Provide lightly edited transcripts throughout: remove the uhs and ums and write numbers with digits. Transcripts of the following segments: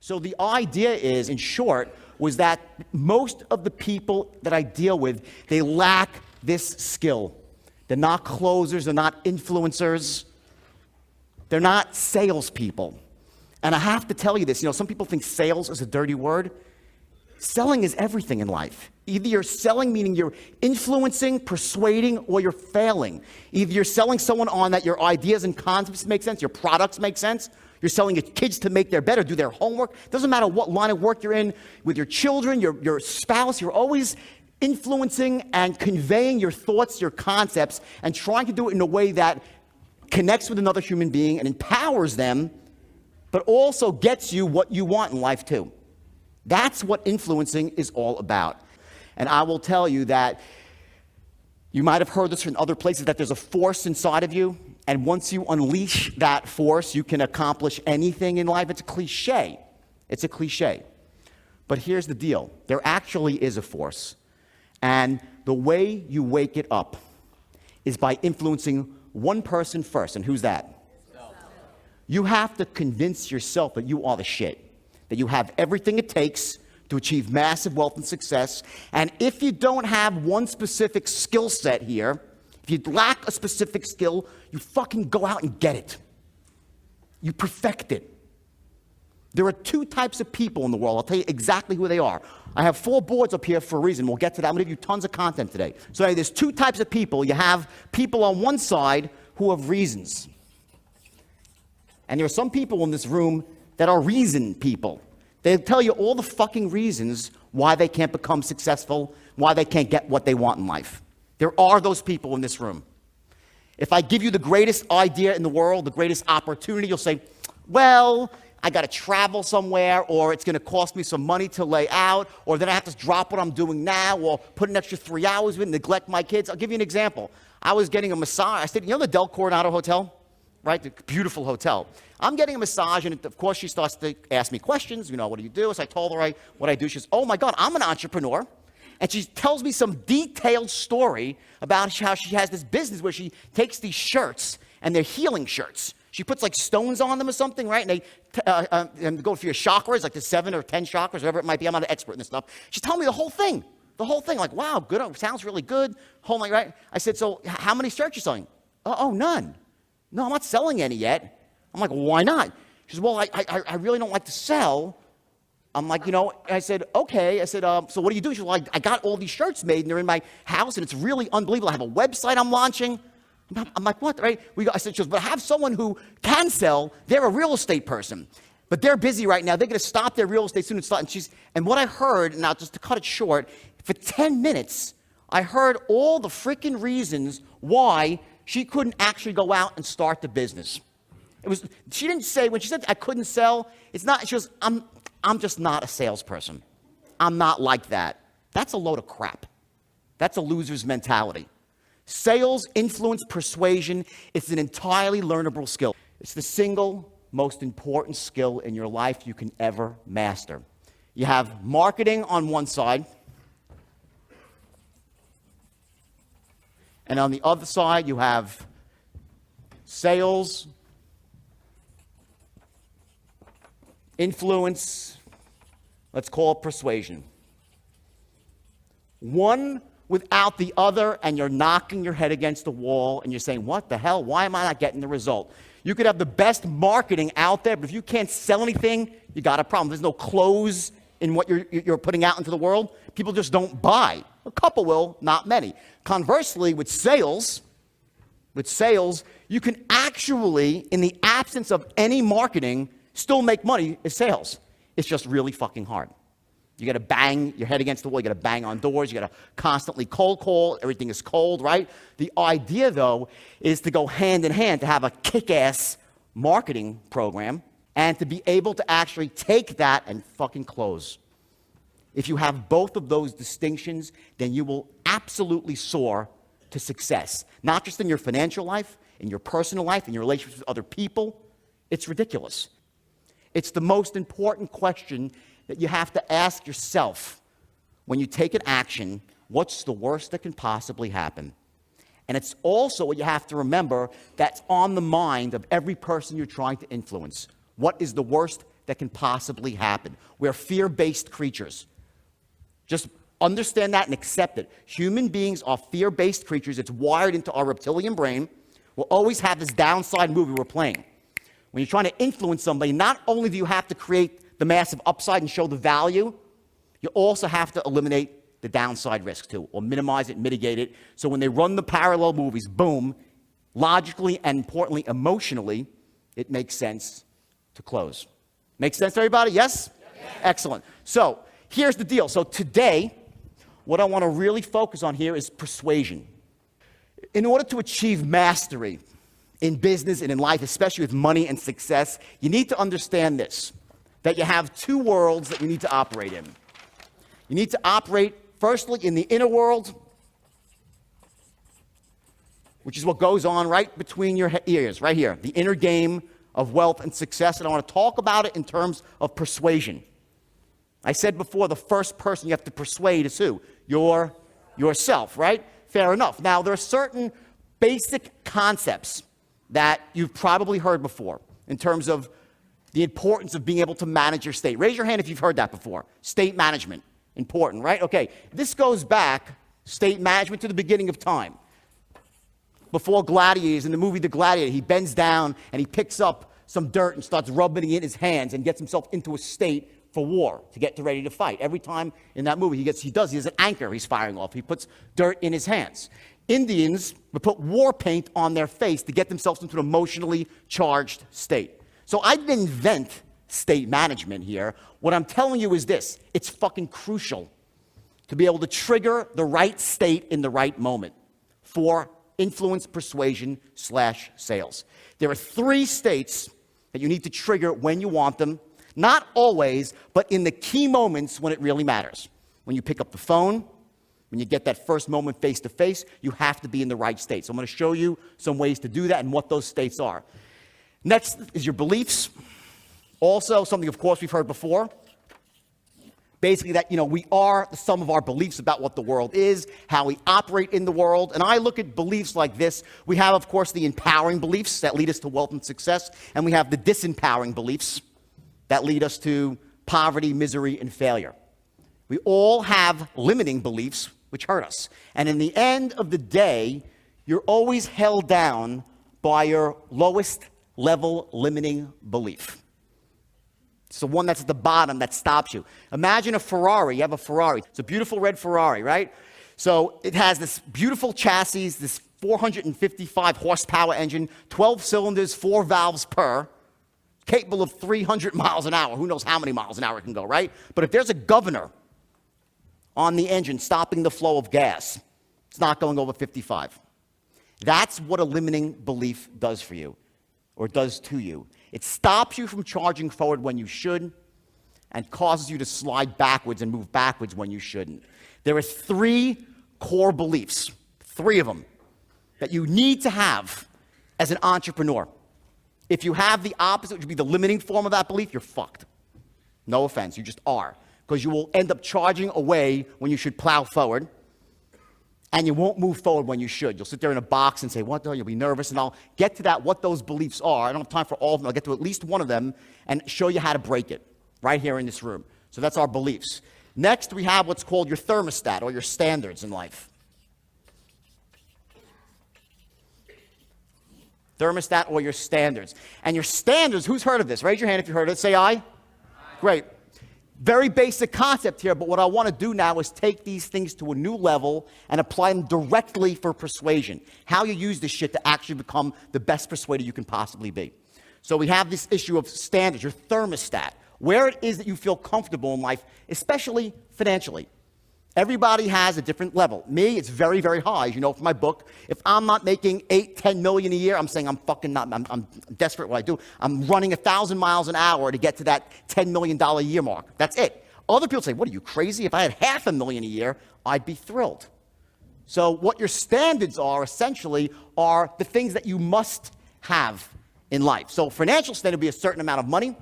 So the idea is, in short, was that most of the people that I deal with, they lack this skill. They're not closers, they're not influencers, they're not salespeople. And I have to tell you this, some people think sales is a dirty word. Selling is everything in life. Either you're selling, meaning you're influencing, persuading, or you're failing. Either you're selling someone on that your ideas and concepts make sense, your products make sense. You're selling your kids to make their better, do their homework. Doesn't matter what line of work you're in, with your children, your spouse, you're always influencing and conveying your thoughts, your concepts, and trying to do it in a way that connects with another human being and empowers them, but also gets you what you want in life too. That's what influencing is all about. And I will tell you that you might have heard this from other places, that there's a force inside of you, and once you unleash that force, you can accomplish anything in life. It's a cliche. It's a cliche. But here's the deal. There actually is a force. And the way you wake it up is by influencing one person first. And who's that? You have to convince yourself that you are the shit, that you have everything it takes to achieve massive wealth and success. And if you don't have one specific skill set here, if you lack a specific skill, you fucking go out and get it. You perfect it. There are two types of people in the world. I'll tell you exactly who they are. I have 4 boards up here for a reason. We'll get to that. I'm going to give you tons of content today. So there's 2 types of people. You have people on one side who have reasons. And there are some people in this room that are reason people. They'll tell you all the fucking reasons why they can't become successful, why they can't get what they want in life. There are those people in this room. If I give you the greatest idea in the world, the greatest opportunity, you'll say, well, I got to travel somewhere, or it's going to cost me some money to lay out, or then I have to drop what I'm doing now, or put an extra 3 hours with, neglect my kids. I'll give you an example. I was getting a massage. I stayed, the Del Coronado Hotel? Right, the beautiful hotel. I'm getting a massage, and of course she starts to ask me questions. What do you do? So I told her what I do. She says, oh my God, I'm an entrepreneur. And she tells me some detailed story about how she has this business where she takes these shirts, and they're healing shirts. She puts like stones on them or something, right? And they go for your chakras, like the 7 or 10 chakras, whatever it might be. I'm not an expert in this stuff. She's telling me the whole thing. Like, wow, good, sounds really good. Whole night, right? I said, so how many shirts are you selling? Oh, none. No, I'm not selling any yet. I'm like, well, why not? She says, well, I really don't like to sell. I'm like, I said, okay. I said, so what do you do? She said, well, I got all these shirts made, and they're in my house, and it's really unbelievable. I have a website I'm launching. I'm like, what, right? I said, she goes, but have someone who can sell. They're a real estate person, but they're busy right now. They're going to stop their real estate soon and start. And what I heard, now just to cut it short, for 10 minutes, I heard all the freaking reasons why she couldn't actually go out and start the business. She didn't say, when she said I couldn't sell, it's not, she goes, I'm just not a salesperson. I'm not like that. That's a load of crap. That's a loser's mentality. Sales, influence, persuasion, it's an entirely learnable skill. It's the single most important skill in your life you can ever master. You have marketing on one side, and on the other side, you have sales, influence, let's call it persuasion. One without the other, and you're knocking your head against the wall, and you're saying, what the hell? Why am I not getting the result? You could have the best marketing out there, but if you can't sell anything, you got a problem. There's no close in what you're putting out into the world. People just don't buy. A couple will, not many. Conversely, with sales, you can actually, in the absence of any marketing, still make money as sales. It's just really fucking hard. You got to bang your head against the wall. You got to bang on doors. You got to constantly cold call. Everything is cold, right? The idea, though, is to go hand in hand, to have a kick-ass marketing program and to be able to actually take that and fucking close. If you have both of those distinctions, then you will absolutely soar to success. Not just in your financial life, in your personal life, in your relationships with other people. It's ridiculous. It's the most important question that you have to ask yourself when you take an action. What's the worst that can possibly happen? And it's also what you have to remember that's on the mind of every person you're trying to influence. What is the worst that can possibly happen. We're fear-based creatures. Just understand that and accept it. Human beings are fear-based creatures. It's wired into our reptilian brain. We'll always have this downside movie we're playing. When you're trying to influence somebody, not only do you have to create the massive upside and show the value, you also have to eliminate the downside risk too, or minimize it, mitigate it. So when they run the parallel movies, boom, logically and importantly, emotionally, it makes sense to close. Makes sense to everybody? Yes? Yes. Excellent. So here's the deal. So today, what I want to really focus on here is persuasion. In order to achieve mastery in business and in life, especially with money and success, you need to understand this, that you have two worlds that you need to operate in. You need to operate, firstly, in the inner world, which is what goes on right between your ears, right here, the inner game of wealth and success. And I want to talk about it in terms of persuasion. I said before, the first person you have to persuade is who? Yourself, right? Fair enough. Now, there are certain basic concepts that you've probably heard before in terms of the importance of being able to manage your state. Raise your hand if you've heard that before. State management, important, right? Okay, this goes back, state management, to the beginning of time. Before Gladiators, in the movie The Gladiator, he bends down and he picks up some dirt and starts rubbing it in his hands and gets himself into a state for war, to get ready to fight. Every time in that movie he has an anchor he's firing off. He puts dirt in his hands. Indians would put war paint on their face to get themselves into an emotionally charged state. So I didn't invent state management here. What I'm telling you is this: it's fucking crucial to be able to trigger the right state in the right moment for influence, persuasion / sales. There are 3 states that you need to trigger when you want them. Not always, but in the key moments when it really matters. When you pick up the phone, when you get that first moment face to face, you have to be in the right state. So I'm going to show you some ways to do that and what those states are. Next is your beliefs. Also, something, of course, we've heard before. Basically that, we are the sum of our beliefs about what the world is, how we operate in the world. And I look at beliefs like this. We have, of course, the empowering beliefs that lead us to wealth and success. And we have the disempowering beliefs that lead us to poverty, misery, and failure. We all have limiting beliefs which hurt us. And in the end of the day, you're always held down by your lowest level limiting belief. It's the one that's at the bottom that stops you. Imagine a Ferrari. You have a Ferrari. It's a beautiful red Ferrari, right? So it has this beautiful chassis, this 455 horsepower engine, 12 cylinders, 4 valves per, capable of 300 miles an hour. Who knows how many miles an hour it can go, right? But if there's a governor on the engine stopping the flow of gas, it's not going over 55. That's what a limiting belief does for you, or does to you. It stops you from charging forward when you should and causes you to slide backwards and move backwards when you shouldn't. There are 3 core beliefs, 3 of them, that you need to have as an entrepreneur. If you have the opposite, which would be the limiting form of that belief, you're fucked. No offense, you just are. Because you will end up charging away when you should plow forward, and you won't move forward when you should. You'll sit there in a box and say, what the hell? You'll be nervous, and I'll get to that, what those beliefs are. I don't have time for all of them. I'll get to at least one of them and show you how to break it right here in this room. So that's our beliefs. Next, we have what's called your thermostat, or your standards in life. Thermostat or your standards. And your standards, who's heard of this? Raise your hand if you heard of it. Say aye. Great. Very basic concept here, but what I want to do now is take these things to a new level and apply them directly for persuasion. How you use this shit to actually become the best persuader you can possibly be. So we have this issue of standards, your thermostat, where it is that you feel comfortable in life, especially financially. Everybody has a different level. Me, it's very, very high, as you know from my book. If I'm not making 8, 10 million a year, I'm saying I'm fucking not, I'm desperate at what I do. I'm running 1,000 miles an hour to get to that $10 million a year mark. That's it. Other people say, what are you, crazy? If I had $500,000 a year, I'd be thrilled. So what your standards are, essentially, are the things that you must have in life. So financial standard would be a certain amount of money.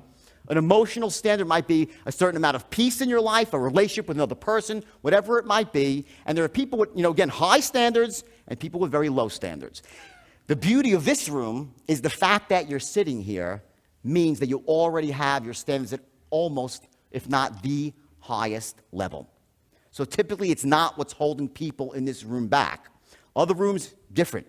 An emotional standard might be a certain amount of peace in your life, a relationship with another person, whatever it might be. And there are people with, again, high standards and people with very low standards. The beauty of this room is the fact that you're sitting here means that you already have your standards at almost, if not the highest level. So typically, it's not what's holding people in this room back. Other rooms, different.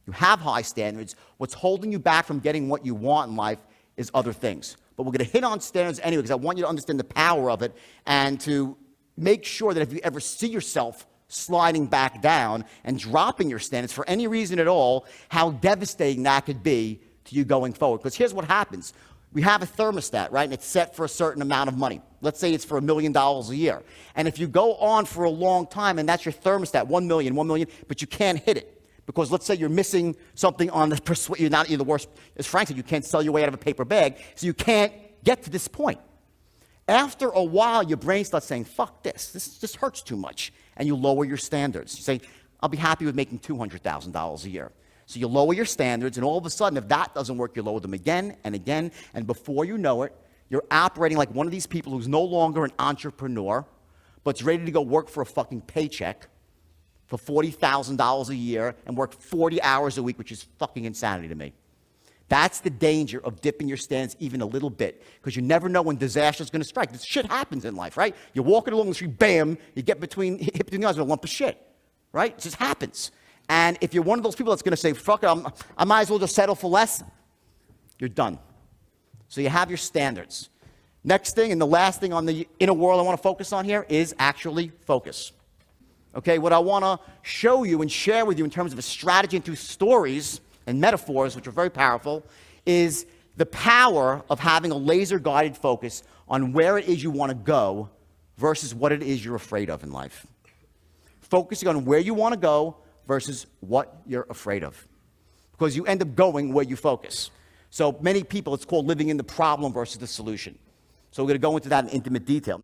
You have high standards. What's holding you back from getting what you want in life is other things. But we're going to hit on standards anyway, because I want you to understand the power of it and to make sure that if you ever see yourself sliding back down and dropping your standards for any reason at all, how devastating that could be to you going forward. Because here's what happens. We have a thermostat, right? And it's set for a certain amount of money. Let's say it's for $1 million a year. And if you go on for a long time and that's your thermostat, 1 million, but you can't hit it. Because let's say you're missing something on the you're the worst, as Frank said, you can't sell your way out of a paper bag, so you can't get to this point. After a while, your brain starts saying, fuck this just hurts too much. And you lower your standards. You say, I'll be happy with making $200,000 a year. So you lower your standards, and all of a sudden, if that doesn't work, you lower them again and again, and before you know it, you're operating like one of these people who's no longer an entrepreneur, but's ready to go work for a fucking paycheck for $40,000 a year and work 40 hours a week, which is fucking insanity to me. That's the danger of dipping your standards even a little bit, because you never know when disaster is going to strike. This shit happens in life, right? You're walking along the street, bam, you get hit between the eyes with a lump of shit, right? It just happens. And if you're one of those people that's going to say, fuck it, I might as well just settle for less, you're done. So you have your standards. Next thing, and the last thing on the inner world I want to focus on here is actually focus. Okay, what I want to show you and share with you in terms of a strategy and through stories and metaphors, which are very powerful, is the power of having a laser-guided focus on where it is you want to go versus what it is you're afraid of in life. Focusing on where you want to go versus what you're afraid of. Because you end up going where you focus. So many people, it's called living in the problem versus the solution. So we're going to go into that in intimate detail.